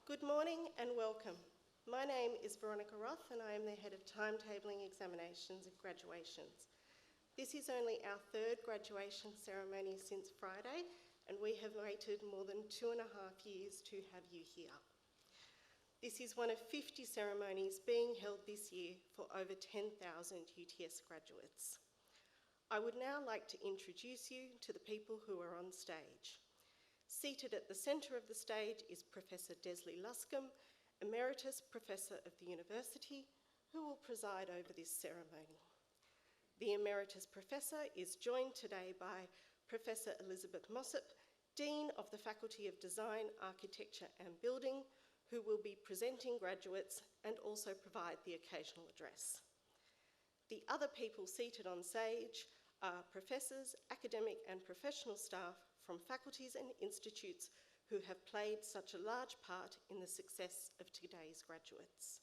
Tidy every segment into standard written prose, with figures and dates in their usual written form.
Good morning and welcome. My name is Veronica Roth and I am the Head of Timetabling Examinations and Graduations. This is only our third graduation ceremony since Friday, and we have waited more than 2.5 years to have you here. This is one of 50 ceremonies being held this year for over 10,000 UTS graduates. I would now like to introduce you to the people who are on stage. Seated at the centre of the stage is Professor Desley Luscombe, Emeritus Professor of the University, who will preside over this ceremony. The Emeritus Professor is joined today by Professor Elizabeth Mossop, Dean of the Faculty of Design, Architecture and Building, who will be presenting graduates and also provide the occasional address. The other people seated on stage are professors, academic and professional staff from faculties and institutes who have played such a large part in the success of today's graduates.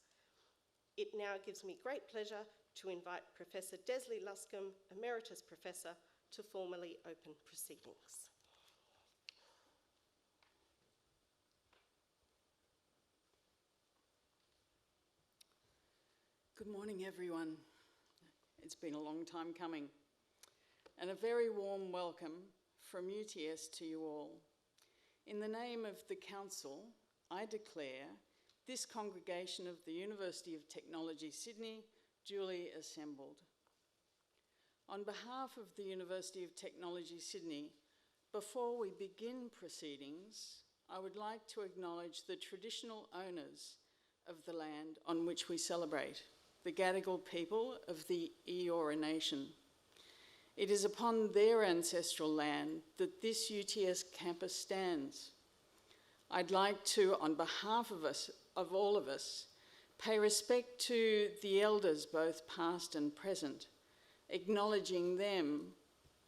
It now gives me great pleasure to invite Professor Desley Luscombe, Emeritus Professor, to formally open proceedings. Good morning, everyone. It's been a long time coming, and a very warm welcome from UTS to you all. In the name of the Council, I declare this congregation of the University of Technology, Sydney, duly assembled. On behalf of the University of Technology, Sydney, before we begin proceedings, I would like to acknowledge the traditional owners of the land on which we celebrate, the Gadigal people of the Eora Nation. It is upon their ancestral land that this UTS campus stands. I'd like to, on behalf of all of us, pay respect to the elders, both past and present, acknowledging them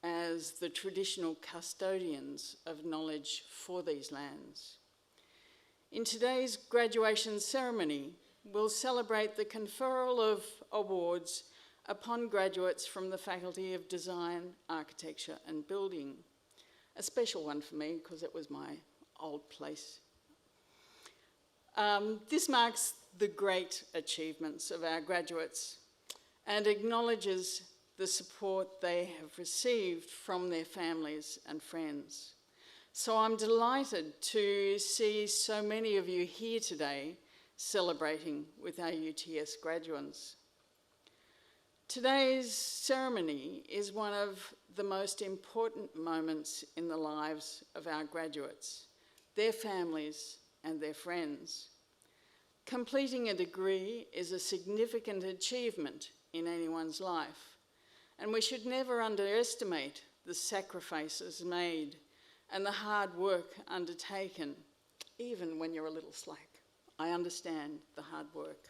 as the traditional custodians of knowledge for these lands. In today's graduation ceremony, we'll celebrate the conferral of awards upon graduates from the Faculty of Design, Architecture and Building. A special one for me because it was my old place. This marks the great achievements of our graduates and acknowledges the support they have received from their families and friends. So I'm delighted to see so many of you here today celebrating with our UTS graduates. Today's ceremony is one of the most important moments in the lives of our graduates, their families and their friends. Completing a degree is a significant achievement in anyone's life, and we should never underestimate the sacrifices made and the hard work undertaken, even when you're a little slack. I understand the hard work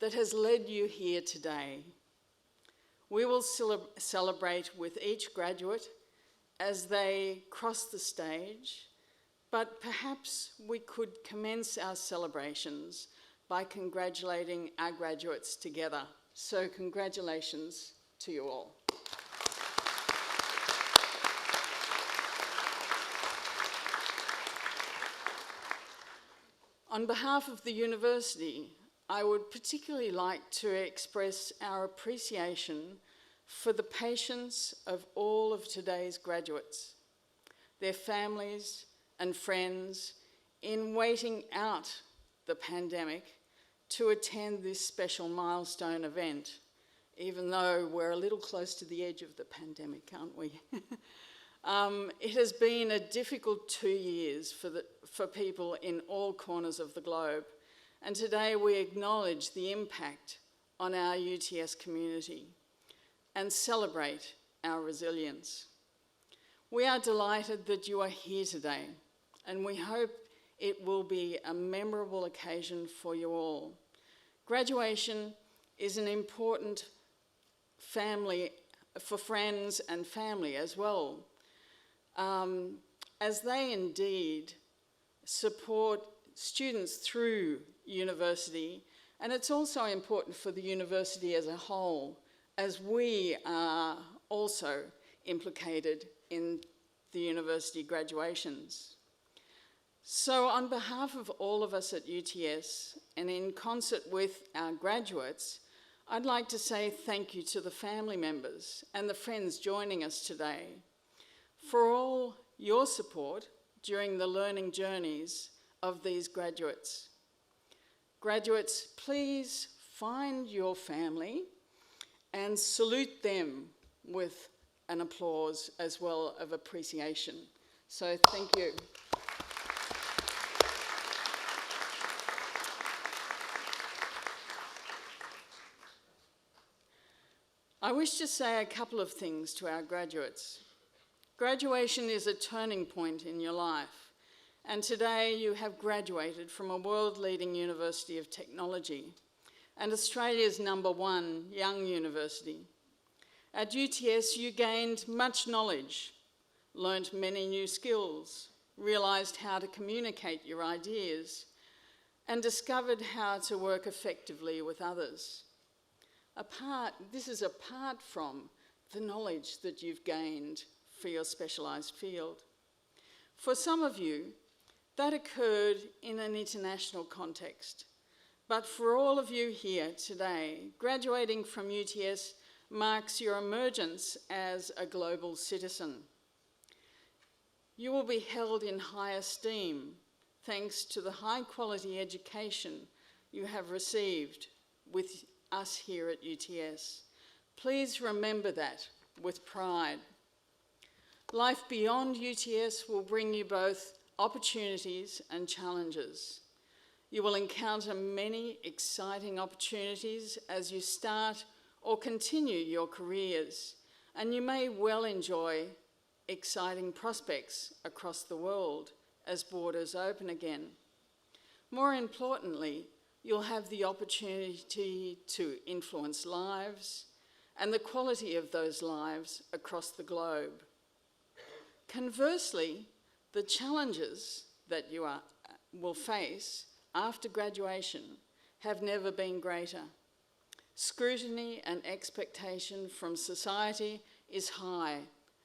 that has led you here today. We will celebrate with each graduate as they cross the stage, but perhaps we could commence our celebrations by congratulating our graduates together. So congratulations to you all. On behalf of the university, I would particularly like to express our appreciation for the patience of all of today's graduates, their families and friends in waiting out the pandemic to attend this special milestone event, even though we're a little close to the edge of the pandemic, aren't we? It has been a difficult 2 years for people in all corners of the globe. And today we acknowledge the impact on our UTS community and celebrate our resilience. We are delighted that you are here today, and we hope it will be a memorable occasion for you all. Graduation is an important family for friends and family as well, as they indeed support students through university, and it's also important for the university as a whole, as we are also implicated in the university graduations. So on behalf of all of us at UTS, and in concert with our graduates, I'd like to say thank you to the family members and the friends joining us today for all your support during the learning journeys of these graduates. Graduates, please find your family and salute them with an applause as well of appreciation. So thank you. I wish to say a couple of things to our graduates. Graduation is a turning point in your life, and today you have graduated from a world-leading University of Technology and Australia's #1 young university. At UTS, you gained much knowledge, learnt many new skills, realised how to communicate your ideas, and discovered how to work effectively with others. This is apart from the knowledge that you've gained for your specialised field. For some of you, that occurred in an international context. But for all of you here today, graduating from UTS marks your emergence as a global citizen. You will be held in high esteem thanks to the high-quality education you have received with us here at UTS. Please remember that with pride. Life beyond UTS will bring you both opportunities and challenges. You will encounter many exciting opportunities as you start or continue your careers, and you may well enjoy exciting prospects across the world as borders open again. More importantly, you'll have the opportunity to influence lives and the quality of those lives across the globe. Conversely, the challenges that you will face after graduation have never been greater. Scrutiny and expectation from society is high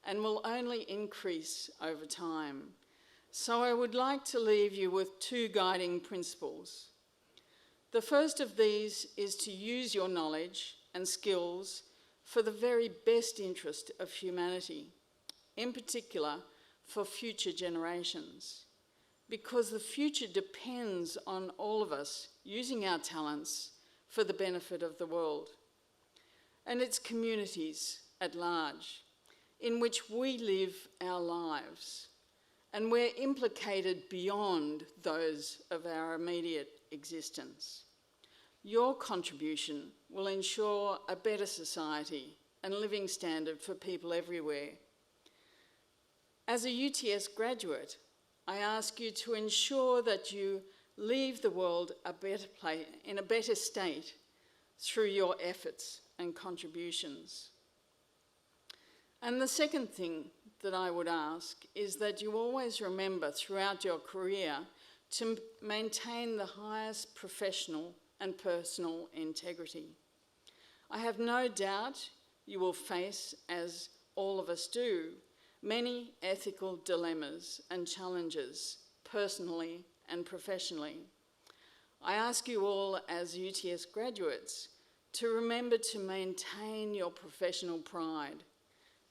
and will only increase over time. So I would like to leave you with 2 guiding principles. The first of these is to use your knowledge and skills for the very best interest of humanity, in particular for future generations, because the future depends on all of us using our talents for the benefit of the world and its communities at large, in which we live our lives, and we're implicated beyond those of our immediate existence. Your contribution will ensure a better society and living standard for people everywhere. As a UTS graduate, I ask you to ensure that you leave the world in a better state through your efforts and contributions. And the second thing that I would ask is that you always remember throughout your career to maintain the highest professional and personal integrity. I have no doubt you will face, as all of us do, many ethical dilemmas and challenges, personally and professionally. I ask you all as UTS graduates to remember to maintain your professional pride,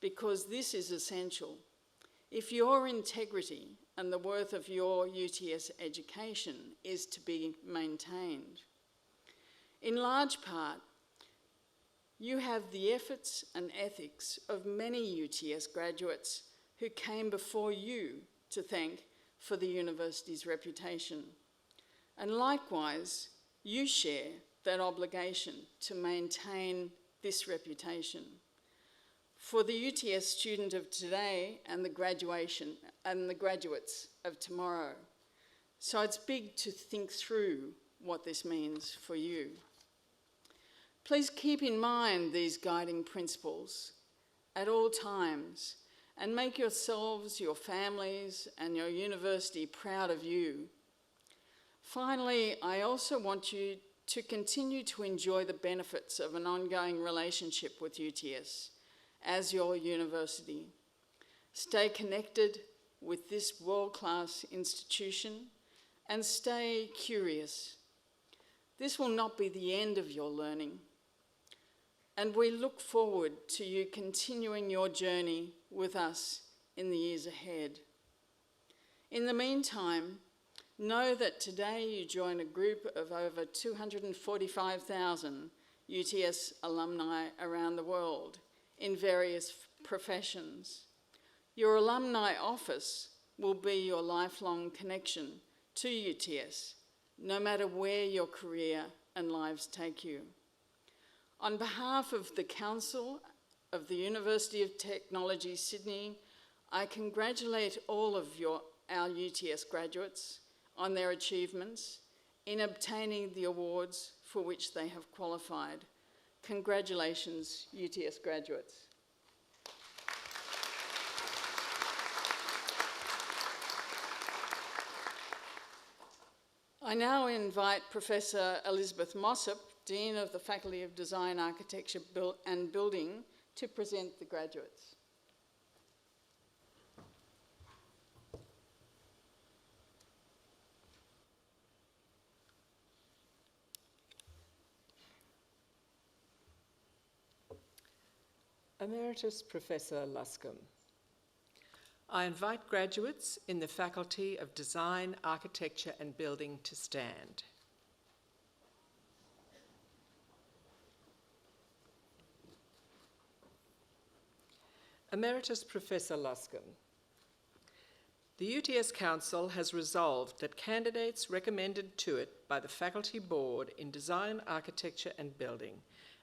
because this is essential. If your integrity and the worth of your UTS education is to be maintained, in large part, you have the efforts and ethics of many UTS graduates who came before you to thank for the university's reputation. And likewise, you share that obligation to maintain this reputation for the UTS student of today and the graduates of tomorrow. So it's big to think through what this means for you. Please keep in mind these guiding principles at all times and make yourselves, your families, and your university proud of you. Finally, I also want you to continue to enjoy the benefits of an ongoing relationship with UTS as your university. Stay connected with this world-class institution and stay curious. This will not be the end of your learning, and we look forward to you continuing your journey with us in the years ahead. In the meantime, know that today you join a group of over 245,000 UTS alumni around the world in various professions. Your alumni office will be your lifelong connection to UTS, no matter where your career and lives take you. On behalf of the Council of the University of Technology, Sydney, I congratulate all of our UTS graduates on their achievements in obtaining the awards for which they have qualified. Congratulations, UTS graduates. I now invite Professor Elizabeth Mossop, Dean of the Faculty of Design, Architecture and Building, to present the graduates. Emeritus Professor Luscombe. I invite graduates in the Faculty of Design, Architecture and Building to stand. Emeritus Professor Luscombe. The UTS Council has resolved that candidates recommended to it by the Faculty Board in Design, Architecture and Building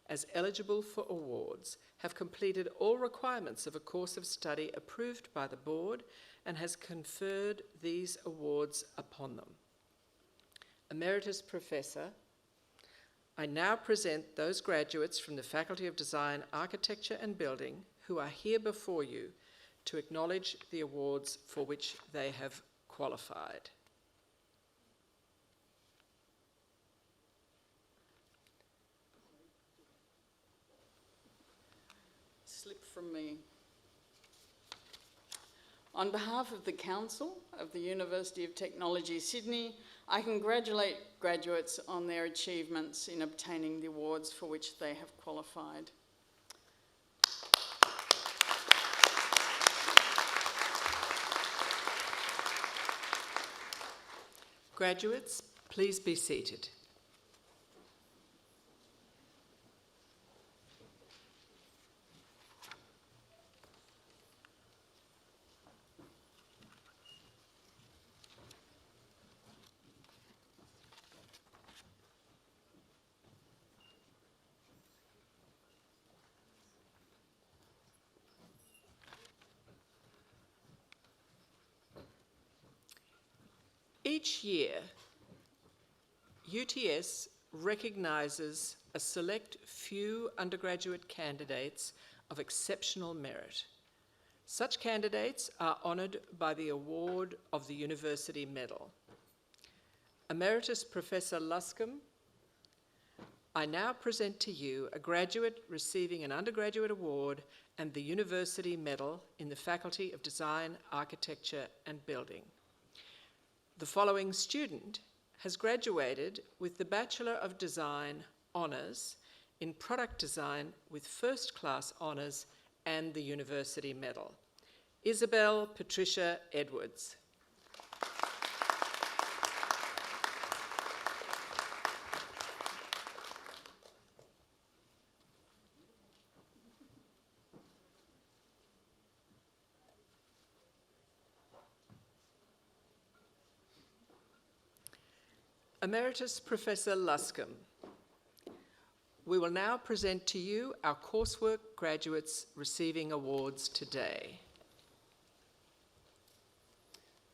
as eligible for awards have completed all requirements of a course of study approved by the Board and has conferred these awards upon them. Emeritus Professor, I now present those graduates from the Faculty of Design, Architecture and Building who are here before you to acknowledge the awards for which they have qualified. Slip from me. On behalf of the Council of the University of Technology, Sydney, I congratulate graduates on their achievements in obtaining the awards for which they have qualified. Graduates, please be seated. Each year, UTS recognises a select few undergraduate candidates of exceptional merit. Such candidates are honoured by the award of the University Medal. Emeritus Professor Luscombe, I now present to you a graduate receiving an undergraduate award and the University Medal in the Faculty of Design, Architecture and Building. The following student has graduated with the Bachelor of Design Honours in Product Design with First Class Honours and the University Medal. Isabel Patricia Edwards. Emeritus Professor Luscombe, we will now present to you our coursework graduates receiving awards today.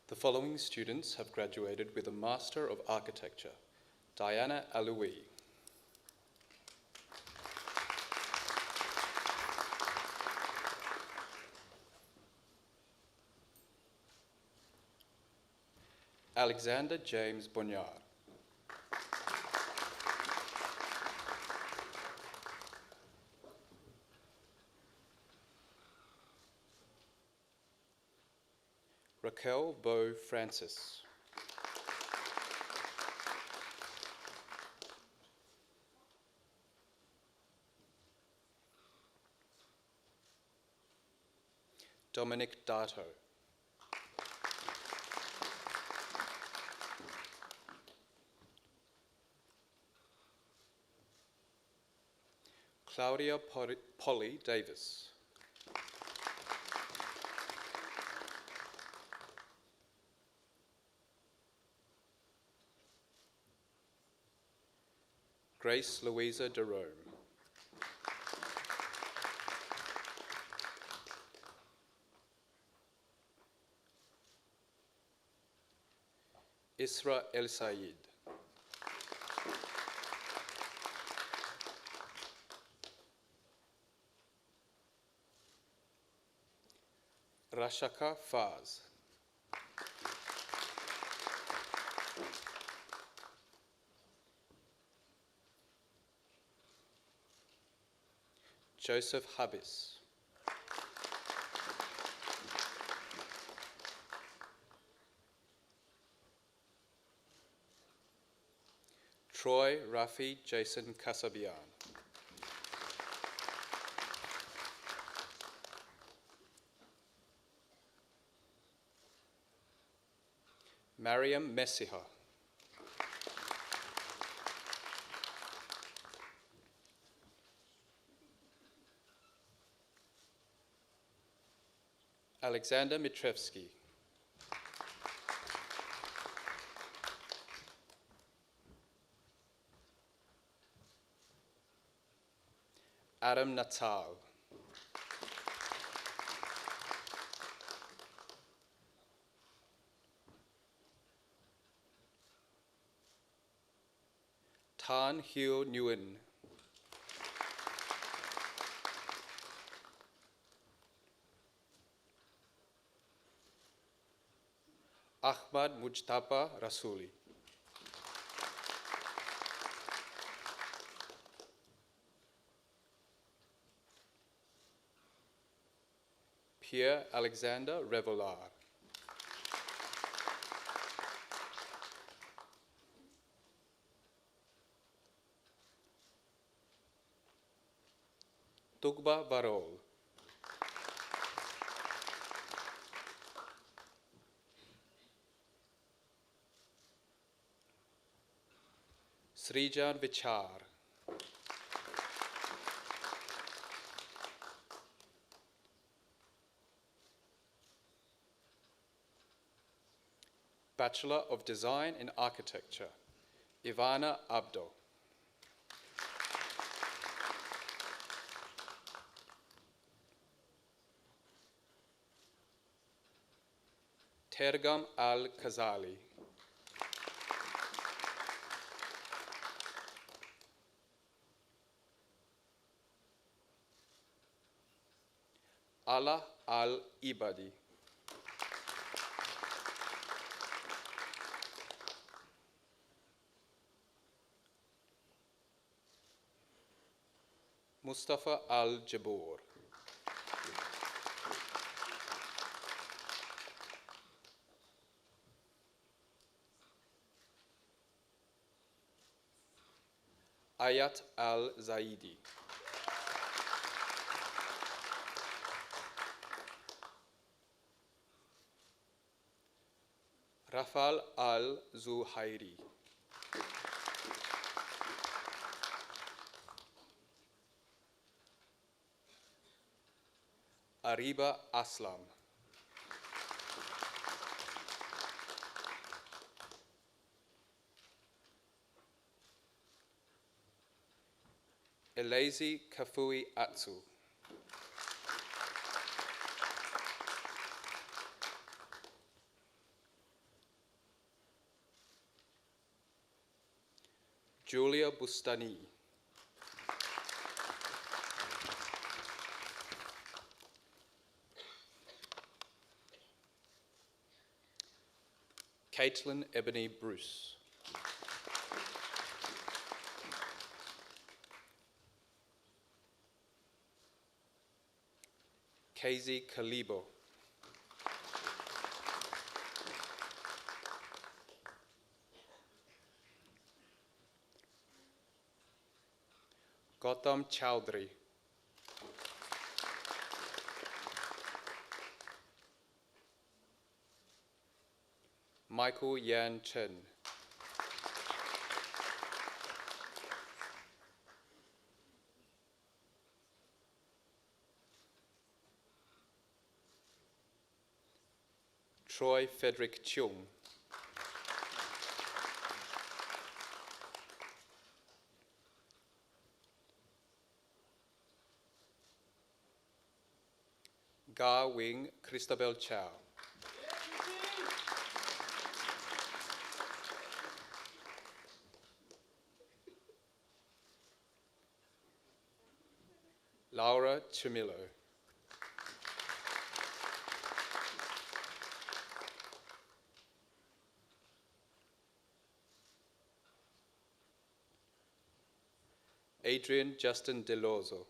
The following students have graduated with a Master of Architecture: Diana Aloui, Alexander James Bonyard, Raquel Bo Francis. Dominic Dato. Claudia Polly Davis. Grace Louisa Derome. Isra El Sayed. Rashaka Faz. Joseph Habis. Troy Rafi Jason Kasabian. Mariam Messiha. Alexander Mitrevsky. Adam Natal. Tan Hyo Nguyen. Ahmad Mujtaba Rasuli. Pierre Alexander Revolar. Tugba Varol. Srijan Vichar. Bachelor of Design in Architecture, Ivana Abdo. Tergam Al-Khazali. Allah Al-Ibadi. Mustafa Al-Jabur. Ayat Al-Zaidi. Rafal Al-Zuhairi. Ariba Aslam. Elezi Kafui Atsu. Julia Bustani. Caitlin Ebony Bruce. Casey Kalibo. Gautam Chowdhury. Michael Yan Chen. Troy Frederick Cheung. Ga Wing Christabel Chow. Laura Chimillo. Adrian Justin Delorzo.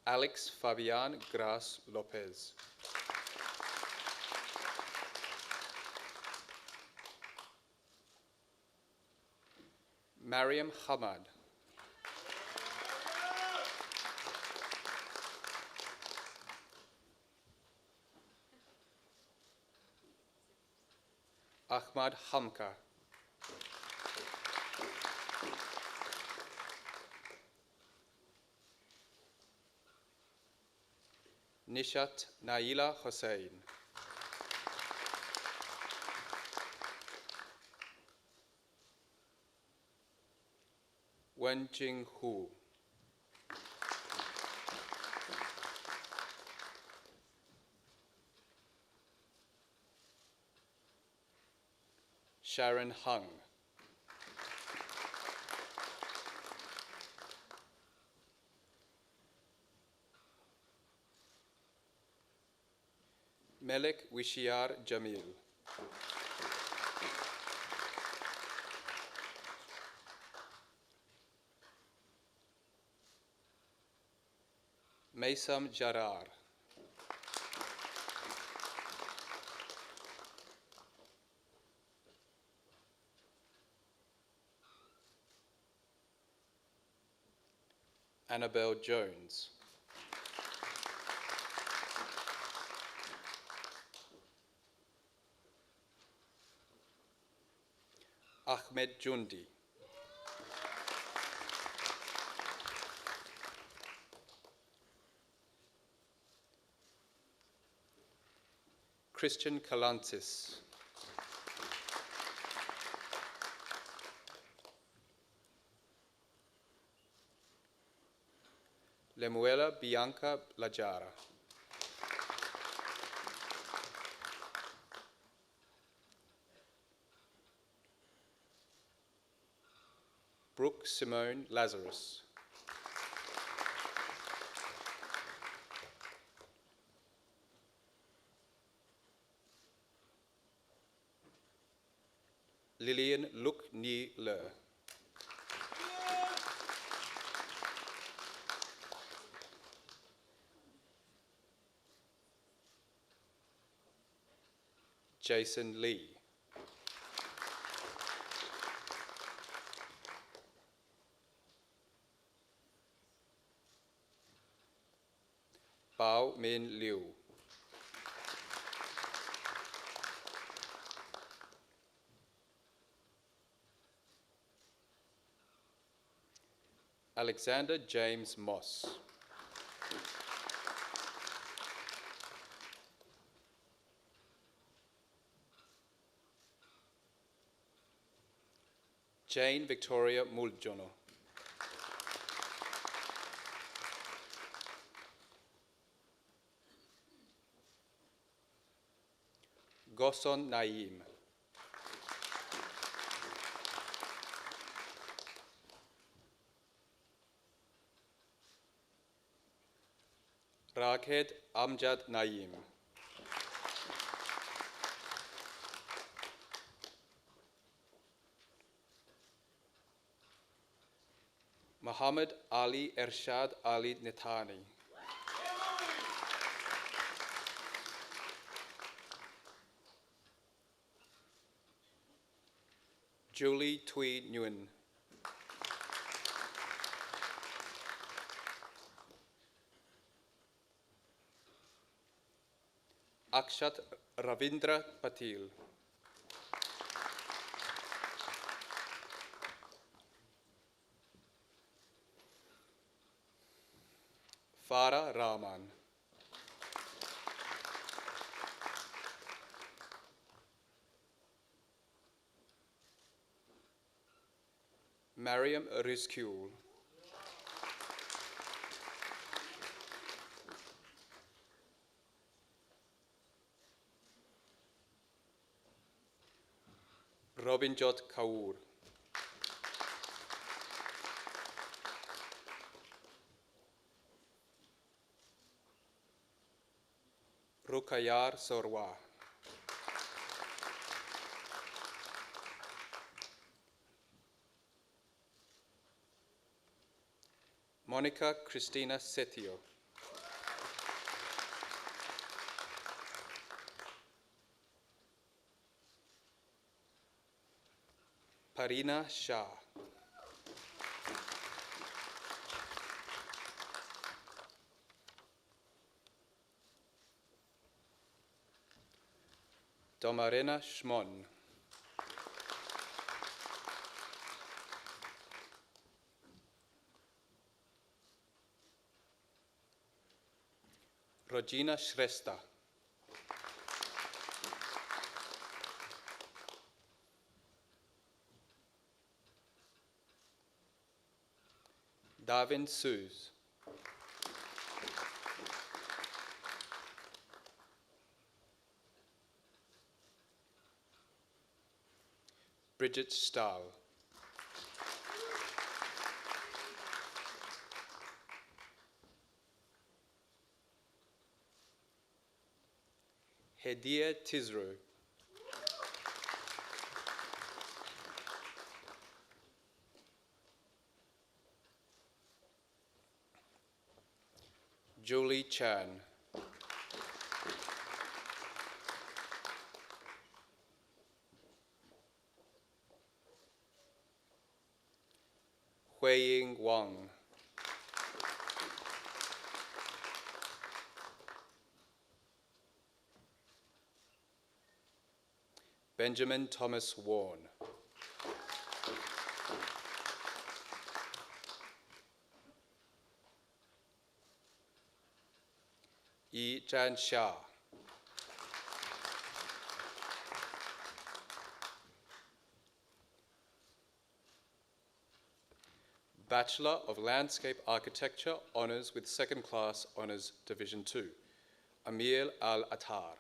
Alex Fabian Gras Lopez. Mariam Hamad. Ahmad Hamka. Nishat Naila Hussain. Wen Jing Hu. Sharon Hung. Melek Wishiar Jamil. Maysam Jarar. Annabelle Jones. Ahmed Jundi. Christian Kalantis. Lemuela Bianca Lajara. Brooke Simone Lazarus. Lillian Luk Ni Le. Jason Lee. Bao Min Liu. Alexander James Moss. Jane Victoria Muljono. Goson Naim. Raghed Amjad Naim. Muhammad Ali Ershad Ali Nithani. Julie Thuy Nguyen. Akshat Ravindra Patil. Farah Rahman. Mariam Rizkul. Robinjot Kaur. Rukayar Sorwa. Monica Christina Setio. Parina Shah. Domarena Shmon. Regina Shrestha. Davin Suze. Bridget Stahl. Hediya Tizru. Julie Chan. Huiying Wang. Benjamin Thomas Warren. Yi Jan Shah. Bachelor of Landscape Architecture, Honours with Second Class Honours Division 2, Amir Al-Attar.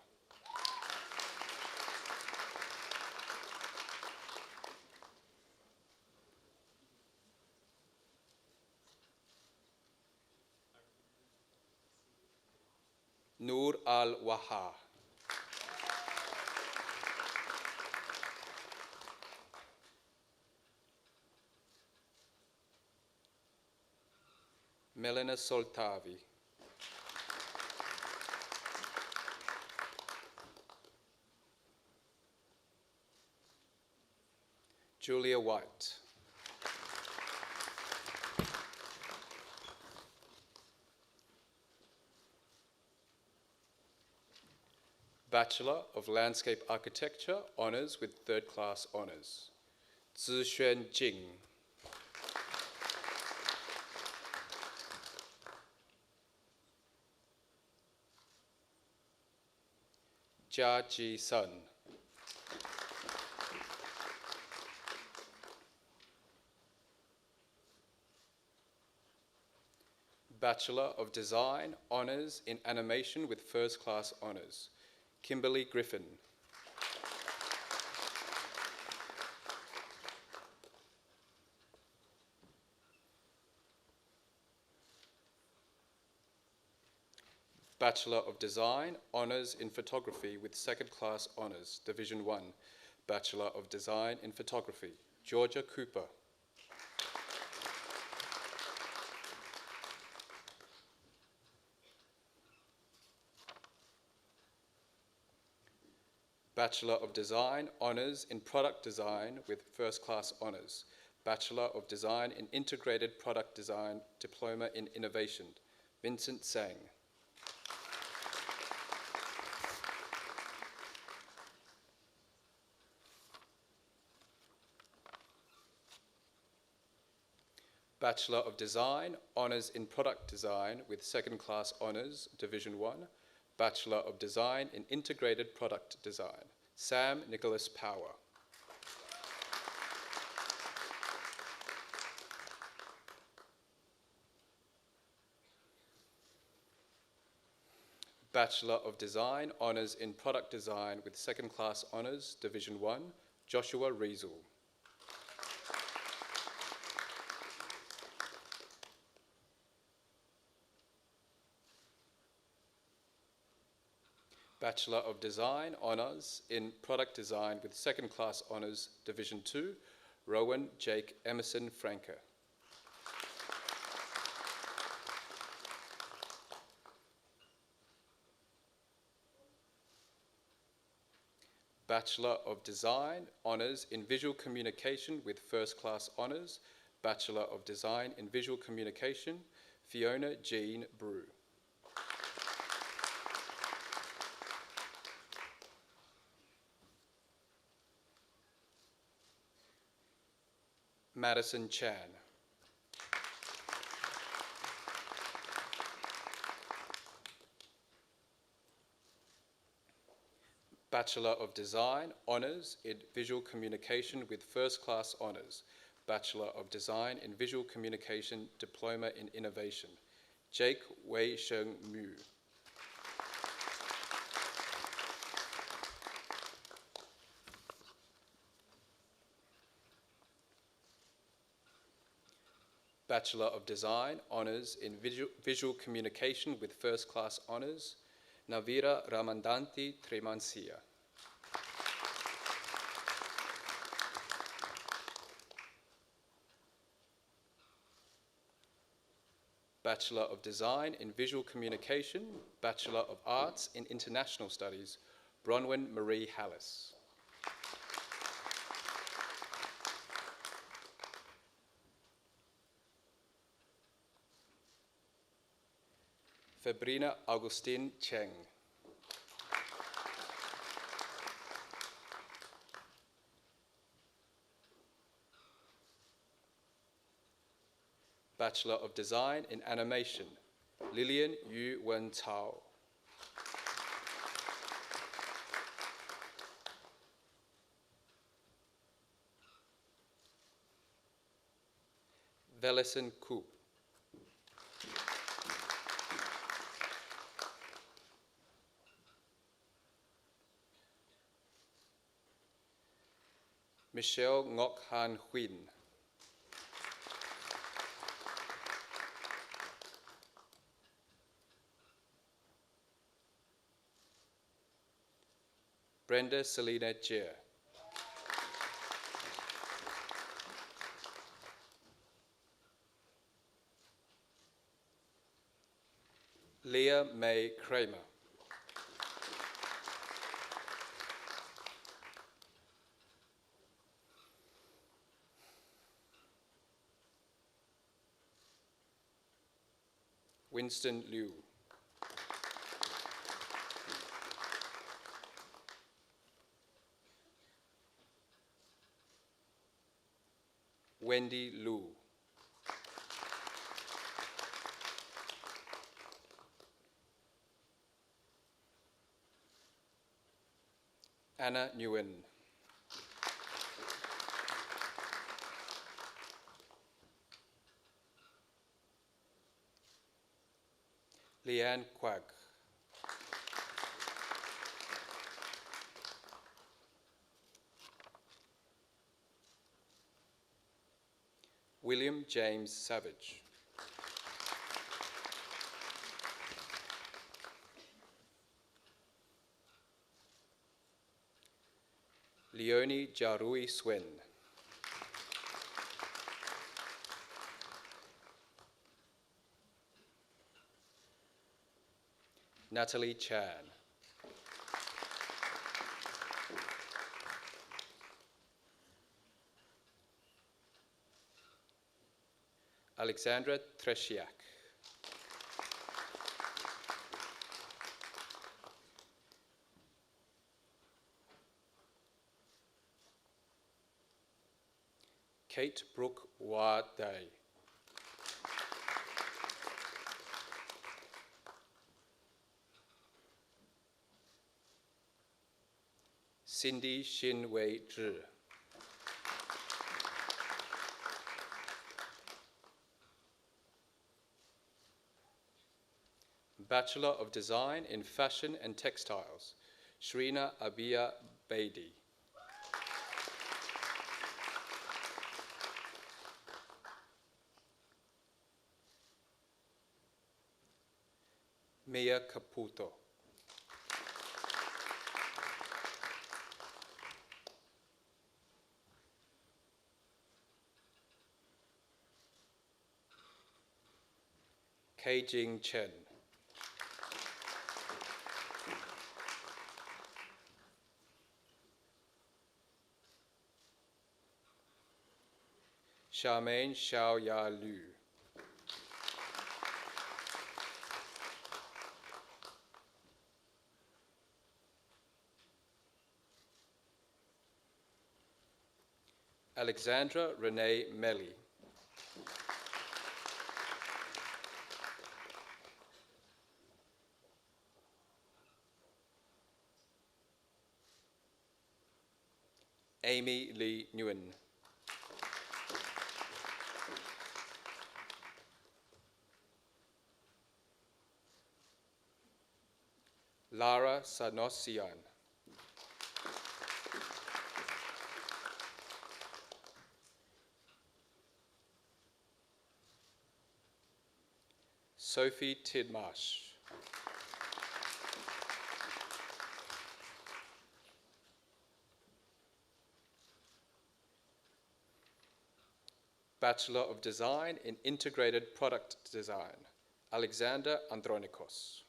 Noor Al-Waha. Melina Soltavi. Julia White. Bachelor of Landscape Architecture, Honours with Third Class Honours, Zixuan Jing. Jia Ji Sun. Bachelor of Design, Honours in Animation with First Class Honours, Kimberly Griffin. Bachelor of Design, Honours in Photography with Second Class Honours, Division 1, Bachelor of Design in Photography, Georgia Cooper. Bachelor of Design, Honours in Product Design with First Class Honours. Bachelor of Design in Integrated Product Design, Diploma in Innovation, Vincent Sang. Bachelor of Design, Honours in Product Design with Second Class Honours, Division 1. Bachelor of Design in Integrated Product Design, Sam Nicholas Power. Bachelor of Design, Honours in Product Design with Second Class Honours, Division 1, Joshua Riesel. Bachelor of Design, Honours in Product Design with Second Class Honours, Division 2, Rowan Jake Emerson Franke. Bachelor of Design, Honours in Visual Communication with First Class Honours, Bachelor of Design in Visual Communication, Fiona Jean Brew. Madison Chan. Bachelor of Design, Honours in Visual Communication with First Class Honours, Bachelor of Design in Visual Communication, Diploma in Innovation, Jake Wei Sheng Mu. Bachelor of Design, Honours in Visual Communication with First Class Honours, Navira Ramandanti Tremansia. Bachelor of Design in Visual Communication, Bachelor of Arts in International Studies, Bronwyn Marie Hallis. Fabrina Augustine Cheng. Bachelor of Design in Animation, Lillian Yu Wen Tao. Velison Koop. Michelle Ngok Han Huyn. Brenda Selina Jia. Leah May Kramer. Winston Liu. Wendy Liu. Anna Nguyen. Leanne Quag. William James Savage. Leonie Jarui Swen. Natalie Chan. Alexandra Tresiak. Kate Brooke Waday. Cindy Xin Wei Zhi. Bachelor of Design in Fashion and Textiles, Shrina Abia Bedi. Mia Caputo. Keijing Chen. Charmaine Xiaoya Liu. Alexandra Renee Melly. Amy Lee Nguyen. Lara Sanosian. Sophie Tidmarsh. Bachelor of Design in Integrated Product Design, Alexander Andronikos.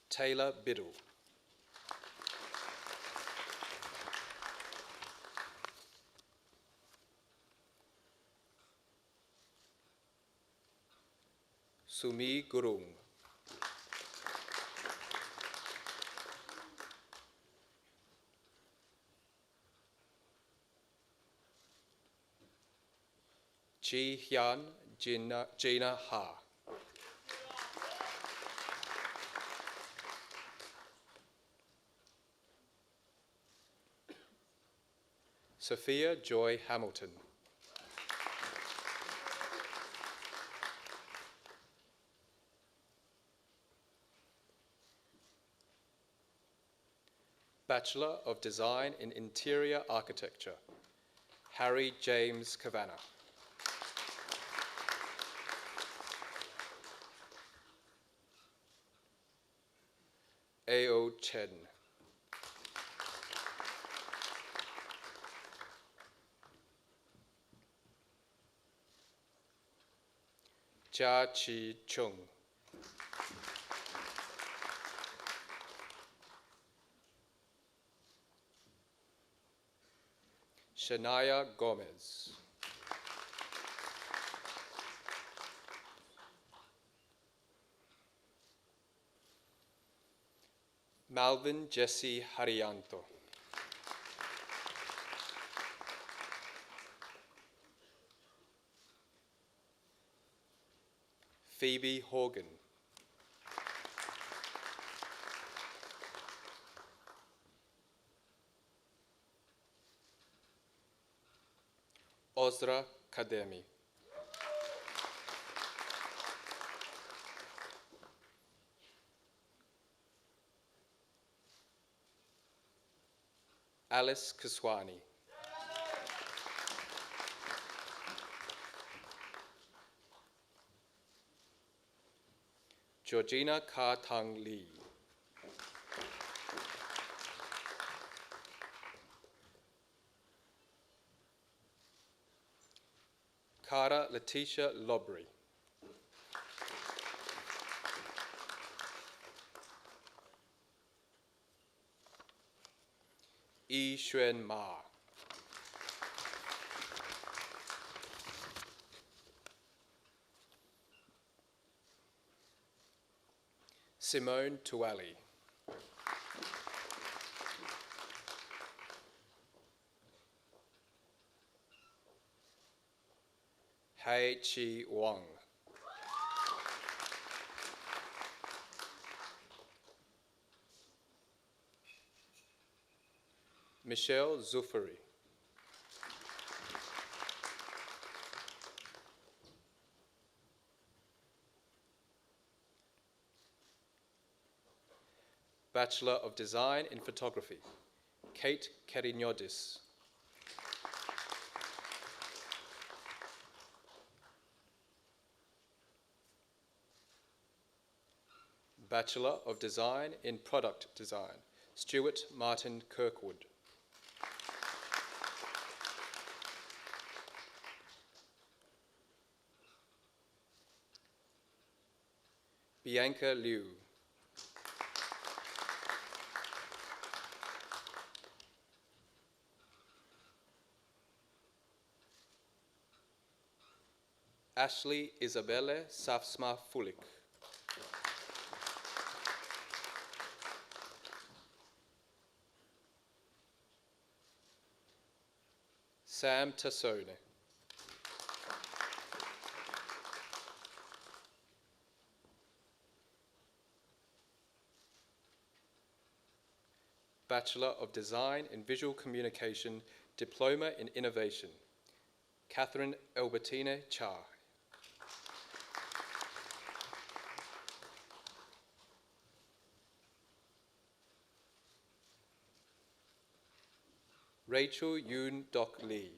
Taylor Biddle. Sumi Gurung. Ji Hyun Gina Ha. Sophia Joy Hamilton. Bachelor of Design in Interior Architecture, Harry James Kavanagh. A.O. Chen. Jia Chi Chung. Shania Gomez. Malvin Jesse Harianto. Phoebe Horgan. Ozra Kademi. Alice Kaswani. Georgina Ka-Tang Lee. Cara Letitia Lobry. Yi Xuan Ma. Simone Tuali. Hai Chi Wang. Michelle Zufari. Bachelor of Design in Photography, Kate Kerinodis. Bachelor of Design in Product Design, Stuart Martin Kirkwood. Bianca Liu. Ashley Isabelle Safsma Fulik. Sam Tassone. Bachelor of Design in Visual Communication, Diploma in Innovation, Catherine Albertine Cha. Rachel Yoon Dok Lee.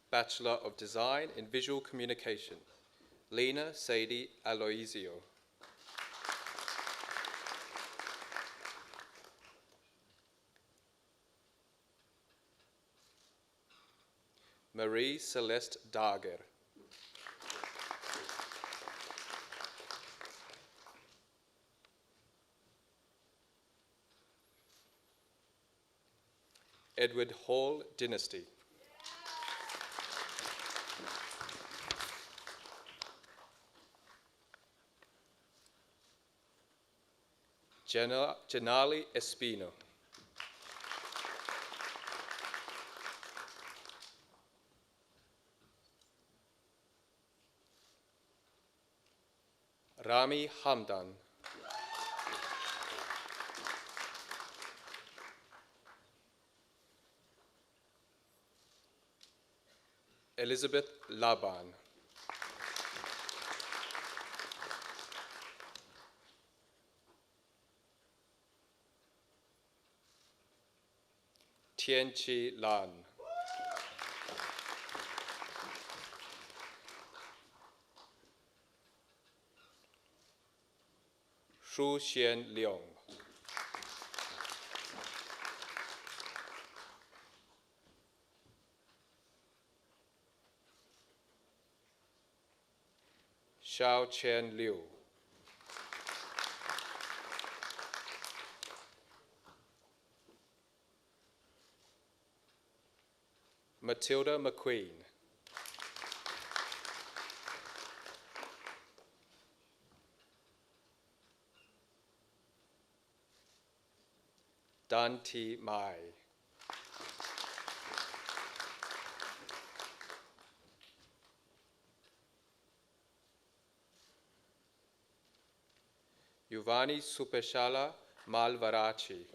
Bachelor of Design in Visual Communication, Lena Sadie Aloisio. Marie Celeste Dager. Edward Hall Dynasty. Janali Espino. Rami Hamdan. Elizabeth Laban. Tianchi Lan. Shu Xian Leong. Xiao Chen Liu. Matilda McQueen. Dan T. Mai. Giovanni Supershala Malvaraci.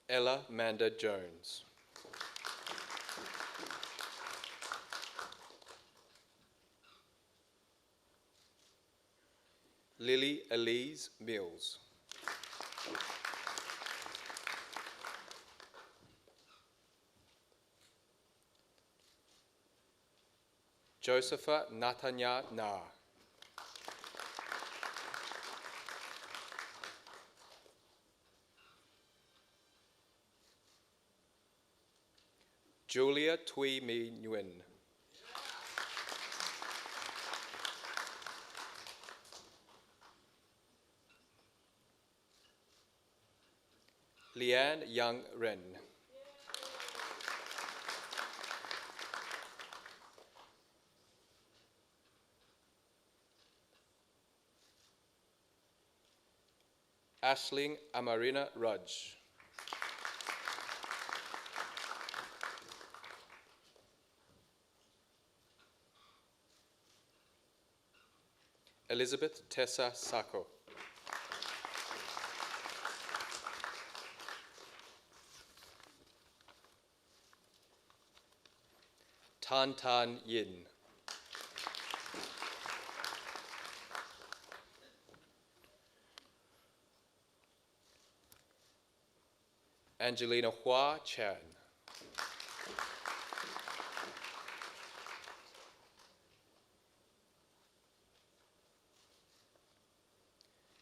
Ella Manda Jones. Lily Elise Mills. Josepha Natanya Na. Julia Tui Mi Nguyen. Leanne Young Ren. Aisling Amarina Rudge. Elizabeth Tessa Sako. Tan Tan Yin. Angelina Hua Chan.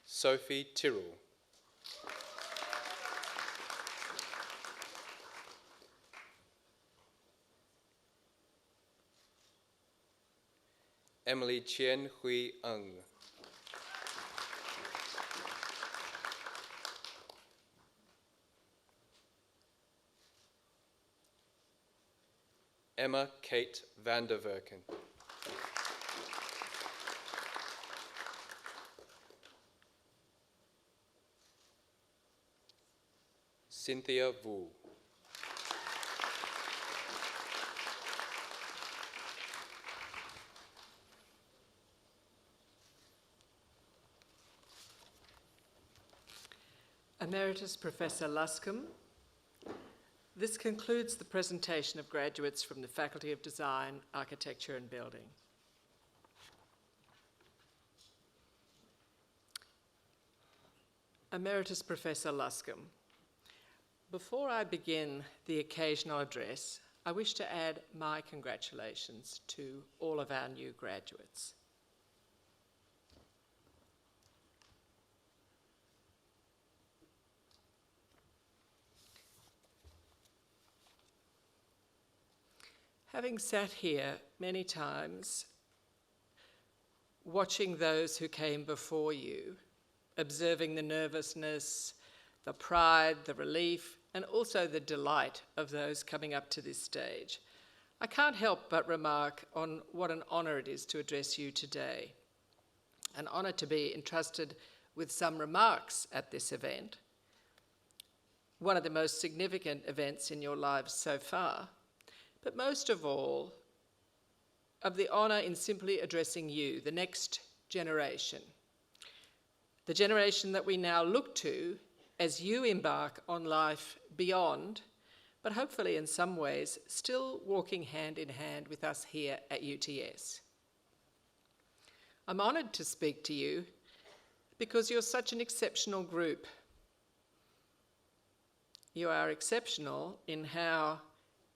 Sophie Tyrrell. Emily Chien Hui Ng. Emma Kate van der Werken. Cynthia Wu. Emeritus Professor Luscombe. This concludes the presentation of graduates from the Faculty of Design, Architecture and Building. Emeritus Professor Luscombe, before I begin the occasional address, I wish to add my congratulations to all of our new graduates. Having sat here many times, watching those who came before you, observing the nervousness, the pride, the relief, and also the delight of those coming up to this stage, I can't help but remark on what an honour it is to address you today. An honour to be entrusted with some remarks at this event, one of the most significant events in your lives so far, but most of all, of the honour in simply addressing you, the next generation. The generation that we now look to as you embark on life beyond, but hopefully in some ways still walking hand in hand with us here at UTS. I'm honoured to speak to you because you're such an exceptional group. You are exceptional in how,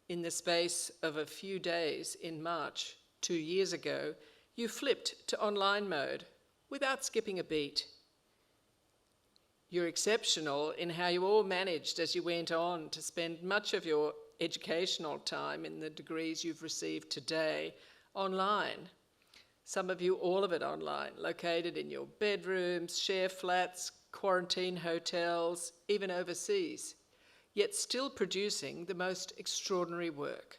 in the space of a few days in March 2 years ago, you flipped to online mode without skipping a beat. You're exceptional in how you all managed as you went on to spend much of your educational time in the degrees you've received today online. Some of you, all of it online, located in your bedrooms, share flats, quarantine hotels, even overseas, yet still producing the most extraordinary work.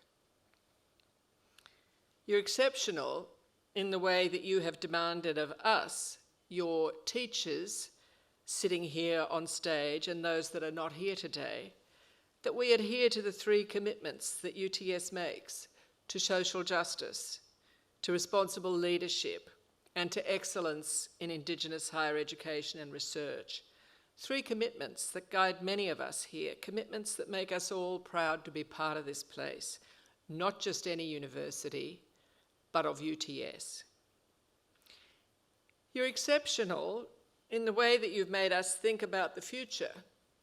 You're exceptional in the way that you have demanded of us, your teachers, sitting here on stage and those that are not here today, that we adhere to the 3 commitments that UTS makes to social justice, to responsible leadership, and to excellence in Indigenous higher education and research. 3 commitments that guide many of us here, commitments that make us all proud to be part of this place, not just any university, but of UTS. You're exceptional in the way that you've made us think about the future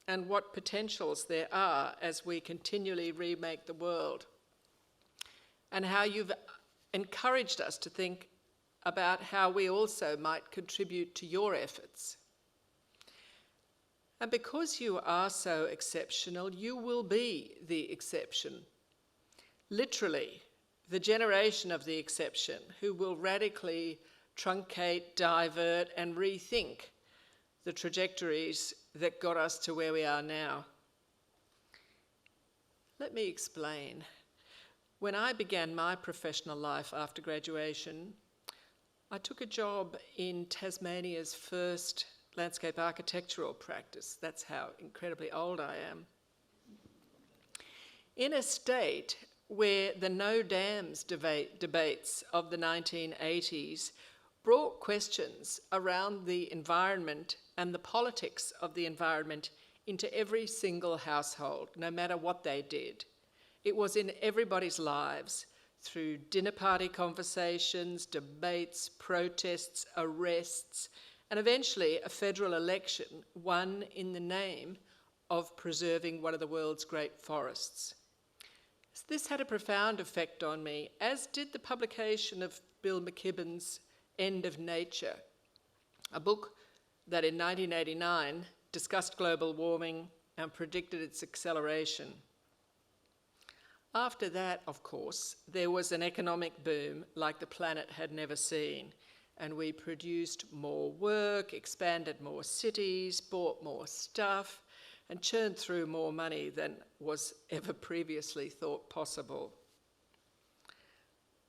and what potentials there are as we continually remake the world, and how you've encouraged us to think about how we also might contribute to your efforts. And because you are so exceptional, you will be the exception. Literally, the generation of the exception who will radically truncate, divert, and rethink the trajectories that got us to where we are now. Let me explain. When I began my professional life after graduation, I took a job in Tasmania's first landscape architectural practice. That's how incredibly old I am. In a state where the no dams debates of the 1980s brought questions around the environment and the politics of the environment into every single household, no matter what they did. It was in everybody's lives, through dinner party conversations, debates, protests, arrests, and eventually a federal election won in the name of preserving one of the world's great forests. This had a profound effect on me, as did the publication of Bill McKibben's End of Nature, a book that in 1989 discussed global warming and predicted its acceleration. After that, of course, there was an economic boom like the planet had never seen, and we produced more work, expanded more cities, bought more stuff, and churned through more money than was ever previously thought possible.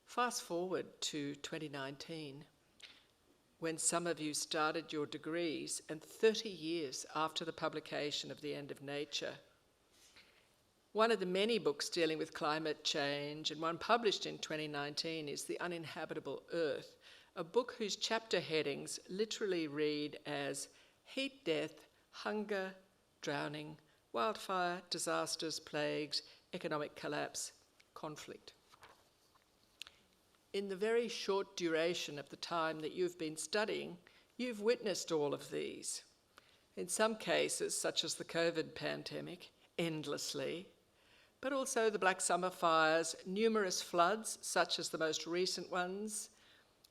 Fast forward to 2019, when some of you started your degrees, and 30 years after the publication of The End of Nature. One of the many books dealing with climate change, and one published in 2019, is The Uninhabitable Earth, a book whose chapter headings literally read as heat, death, hunger, drowning, wildfire, disasters, plagues, economic collapse, conflict. In the very short duration of the time that you've been studying, you've witnessed all of these. In some cases, such as the COVID pandemic, endlessly, but also the Black Summer fires, numerous floods, such as the most recent ones,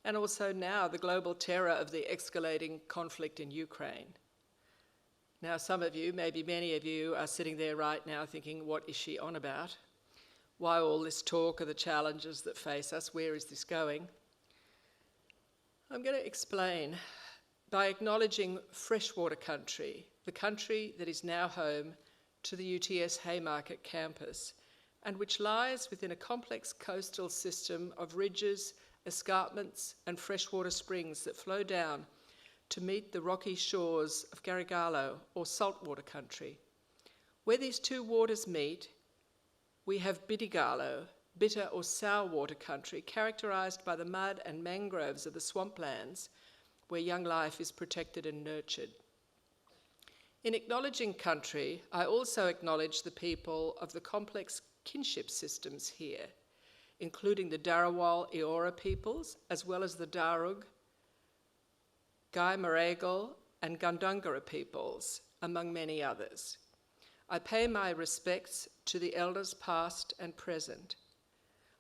and also now the global terror of the escalating conflict in Ukraine. Now, some of you, maybe many of you, are sitting there right now thinking, what is she on about? Why all this talk of the challenges that face us? Where is this going? I'm going to explain by acknowledging freshwater country, the country that is now home to the UTS Haymarket campus, and which lies within a complex coastal system of ridges, escarpments, and freshwater springs that flow down to meet the rocky shores of Garigalo, or saltwater country. Where these two waters meet, we have Bidigalo, bitter or sour water country, characterised by the mud and mangroves of the swamplands, where young life is protected and nurtured. In acknowledging country, I also acknowledge the people of the complex kinship systems here, including the Darawal Eora peoples, as well as the Darug, Gai Maragal, and Gundungara peoples, among many others. I pay my respects to the elders past and present.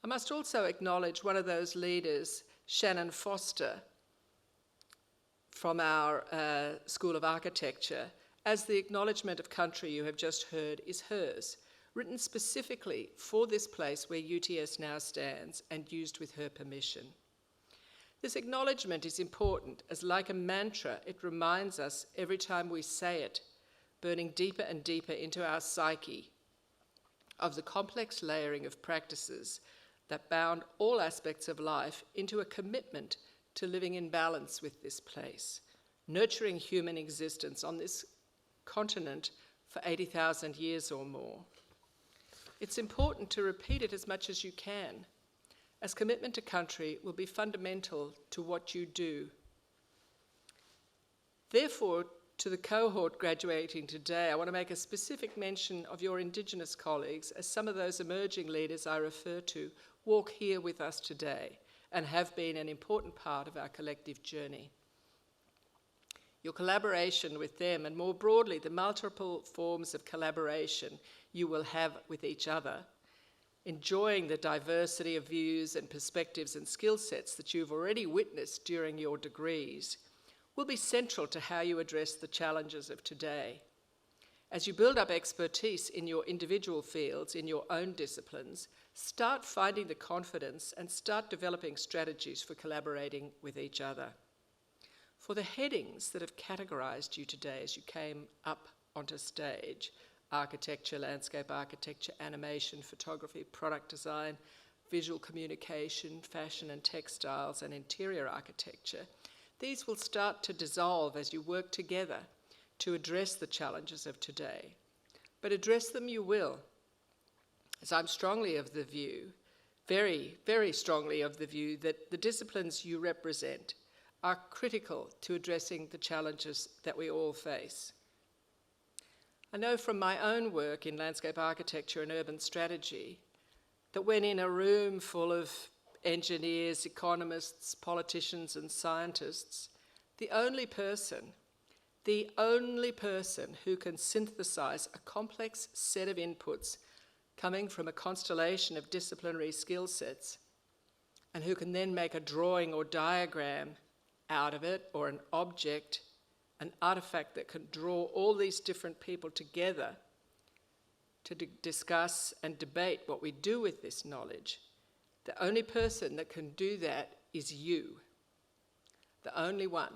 I must also acknowledge one of those leaders, Shannon Foster, from our School of Architecture, as the acknowledgement of country you have just heard is hers, written specifically for this place where UTS now stands and used with her permission. This acknowledgement is important, as like a mantra, it reminds us every time we say it, burning deeper and deeper into our psyche, of the complex layering of practices that bound all aspects of life into a commitment to living in balance with this place, nurturing human existence on this continent for 80,000 years or more. It's important to repeat it as much as you can, as commitment to country will be fundamental to what you do. Therefore, to the cohort graduating today, I want to make a specific mention of your Indigenous colleagues, as some of those emerging leaders I refer to walk here with us today and have been an important part of our collective journey. Your collaboration with them, and more broadly, the multiple forms of collaboration you will have with each other, enjoying the diversity of views and perspectives and skill sets that you've already witnessed during your degrees, will be central to how you address the challenges of today. As you build up expertise in your individual fields, in your own disciplines, start finding the confidence and start developing strategies for collaborating with each other. For the headings that have categorised you today as you came up onto stage, architecture, landscape architecture, animation, photography, product design, visual communication, fashion and textiles, and interior architecture, these will start to dissolve as you work together to address the challenges of today. But address them you will, as I'm strongly of the view, very, very strongly of the view, that the disciplines you represent are critical to addressing the challenges that we all face. I know from my own work in landscape architecture and urban strategy that when in a room full of engineers, economists, politicians and scientists, the only person who can synthesize a complex set of inputs coming from a constellation of disciplinary skill sets, and who can then make a drawing or diagram out of it, or an object, an artifact that can draw all these different people together to discuss and debate what we do with this knowledge, the only person that can do that is you, the only one.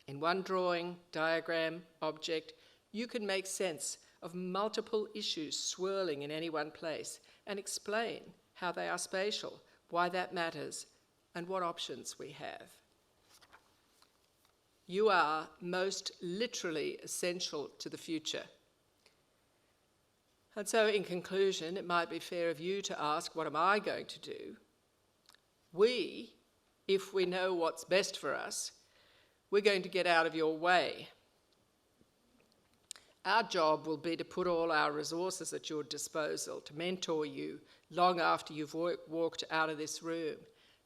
In one drawing, diagram, object, you can make sense of multiple issues swirling in any one place and explain how they are spatial, why that matters, and what options we have. You are most literally essential to the future. And so in conclusion, it might be fair of you to ask, what am I going to do? We, if we know what's best for us, we're going to get out of your way. Our job will be to put all our resources at your disposal, to mentor you long after you've walked out of this room,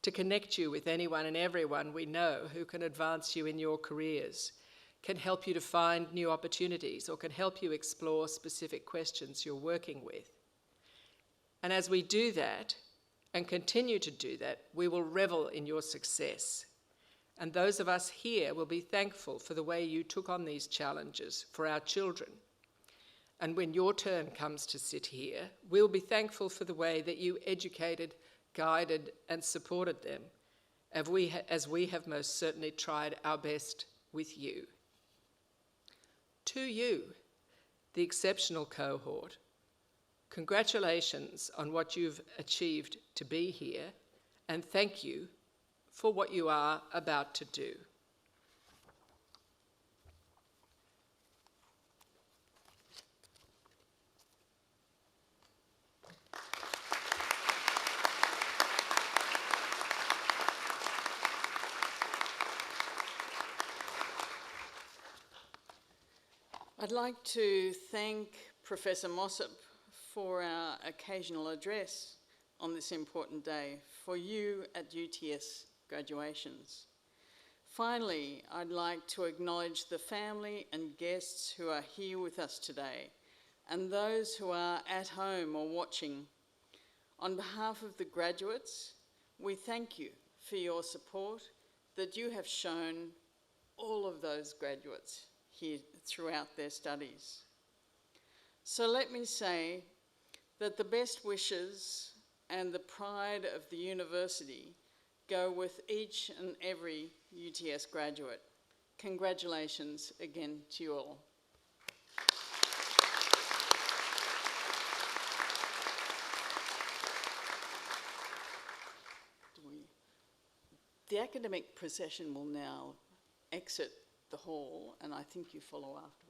to connect you with anyone and everyone we know who can advance you in your careers, can help you to find new opportunities, or can help you explore specific questions you're working with. And as we do that, and continue to do that, we will revel in your success. And those of us here will be thankful for the way you took on these challenges for our children. And when your turn comes to sit here, we'll be thankful for the way that you educated, guided, and supported them, as we have most certainly tried our best with you. To you, the exceptional cohort, congratulations on what you've achieved to be here, and thank you for what you are about to do. I'd like to thank Professor Mossop for our occasional address on this important day for you at UTS graduations. Finally, I'd like to acknowledge the family and guests who are here with us today, and those who are at home or watching. On behalf of the graduates, we thank you for your support that you have shown all of those graduates here throughout their studies. So let me say that the best wishes and the pride of the university go with each and every UTS graduate. Congratulations again to you all. The academic procession will now exit the hall, and I think you follow after.